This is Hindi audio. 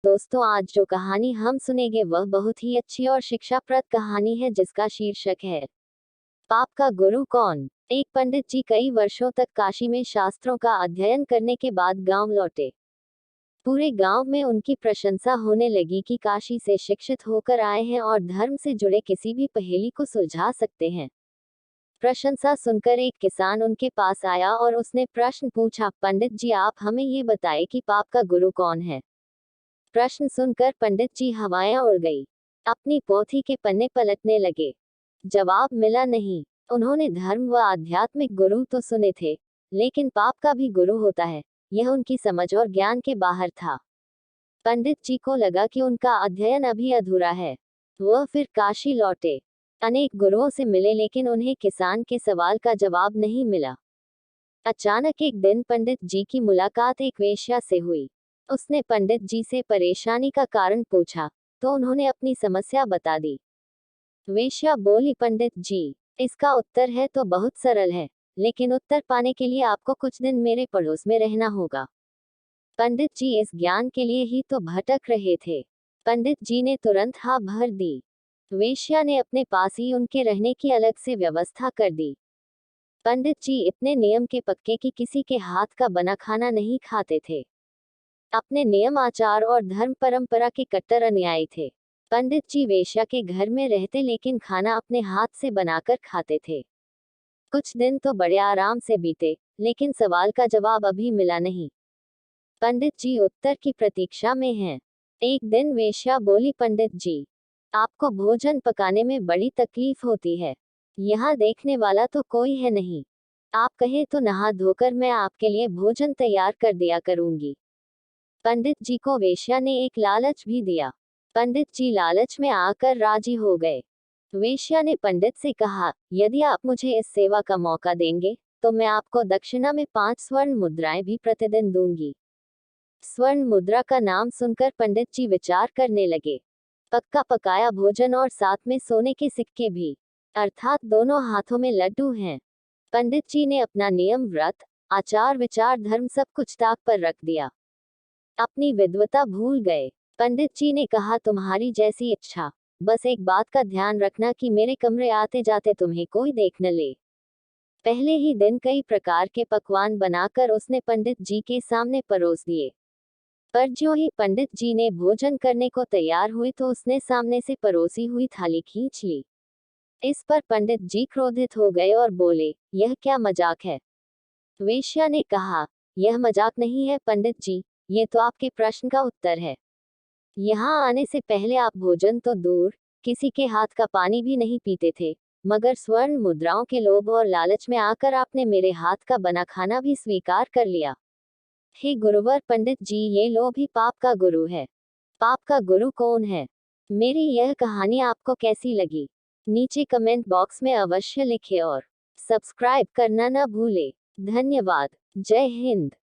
दोस्तों, आज जो कहानी हम सुनेंगे वह बहुत ही अच्छी और शिक्षाप्रद कहानी है जिसका शीर्षक है पाप का गुरु कौन। एक पंडित जी कई वर्षों तक काशी में शास्त्रों का अध्ययन करने के बाद गांव लौटे। पूरे गांव में उनकी प्रशंसा होने लगी कि काशी से शिक्षित होकर आए हैं और धर्म से जुड़े किसी भी पहेली को सुलझा सकते हैं। प्रशंसा सुनकर एक किसान उनके पास आया और उसने प्रश्न पूछा, पंडित जी आप हमें ये बताएं कि पाप का गुरु कौन है। प्रश्न सुनकर पंडित जी हवाएं उड़ गई। अपनी पोथी के पन्ने पलटने लगे। जवाब मिला नहीं। उन्होंने धर्म व आध्यात्मिक गुरु तो सुने थे, लेकिन पाप का भी गुरु होता है, यह उनकी समझ और ज्ञान के बाहर था। पंडित जी को लगा कि उनका अध्ययन अभी अधूरा है। वह फिर काशी लौटे। अनेक गुरुओं से मिले लेकिन उन्हें किसान के सवाल का जवाब नहीं मिला। अचानक एक दिन पंडित जी की मुलाकात एक वेश्या से हुई। उसने पंडित जी से परेशानी का कारण पूछा, तो उन्होंने अपनी समस्या बता दी। वेश्या बोली, पंडित जी, इसका उत्तर है तो बहुत सरल है, लेकिन उत्तर पाने के लिए आपको कुछ दिन मेरे पड़ोस में रहना होगा। पंडित जी इस ज्ञान के लिए ही तो भटक रहे थे। पंडित जी ने तुरंत हाँ भर दी। वेश्या ने अपने पास ही उनके रहने की अलग से व्यवस्था कर दी। पंडित जी इतने नियम के पक्के कि किसी के हाथ का बना खाना नहीं खाते थे। अपने नियम आचार और धर्म परंपरा के कट्टर अनुयायी थे। पंडित जी वेश्या के घर में रहते लेकिन खाना अपने हाथ से बनाकर खाते थे। कुछ दिन तो बड़े आराम से बीते, लेकिन सवाल का जवाब अभी मिला नहीं। पंडित जी उत्तर की प्रतीक्षा में हैं। एक दिन वेश्या बोली, पंडित जी, आपको भोजन पकाने में बड़ी तकलीफ होती है। यहाँ देखने वाला तो कोई है नहीं। आप कहे तो नहा धोकर मैं आपके लिए भोजन तैयार कर दिया करूंगी। पंडित जी को वेश्या ने एक लालच भी दिया। पंडित जी लालच में आकर राजी हो गए। वेश्या ने पंडित से कहा, यदि आप मुझे इस सेवा का मौका देंगे तो मैं आपको दक्षिणा में 5 स्वर्ण मुद्राएं भी प्रतिदिन दूंगी। स्वर्ण मुद्रा का नाम सुनकर पंडित जी विचार करने लगे। पक्का पकाया भोजन और साथ में सोने के सिक्के भी, अर्थात दोनों हाथों में लड्डू हैं। पंडित जी ने अपना नियम, व्रत, आचार विचार, धर्म सब कुछ ताक पर रख दिया। अपनी विद्वता भूल गए। पंडित जी ने कहा, तुम्हारी जैसी इच्छा, बस एक बात का ध्यान रखना कि मेरे कमरे आते जाते तुम्हें कोई देख न ले। पहले ही दिन कई प्रकार के पकवान बनाकर उसने पंडित जी के सामने परोस दिए। पर ज्यों ही पंडित जी ने भोजन करने को तैयार हुए तो उसने सामने से परोसी हुई थाली खींच ली। इस पर पंडित जी क्रोधित हो गए और बोले, यह क्या मजाक है। वेश्या ने कहा, यह मजाक नहीं है पंडित जी, ये तो आपके प्रश्न का उत्तर है। यहाँ आने से पहले आप भोजन तो दूर, किसी के हाथ का पानी भी नहीं पीते थे, मगर स्वर्ण मुद्राओं के लोभ और लालच में आकर आपने मेरे हाथ का बना खाना भी स्वीकार कर लिया। हे गुरुवर पंडित जी, ये लोभ ही पाप का गुरु है। पाप का गुरु कौन है? मेरी यह कहानी आपको कैसी लगी? नीचे कमेंट बॉक्स में अवश्य लिखें और सब्सक्राइब करना न भूलें। धन्यवाद। जय हिंद।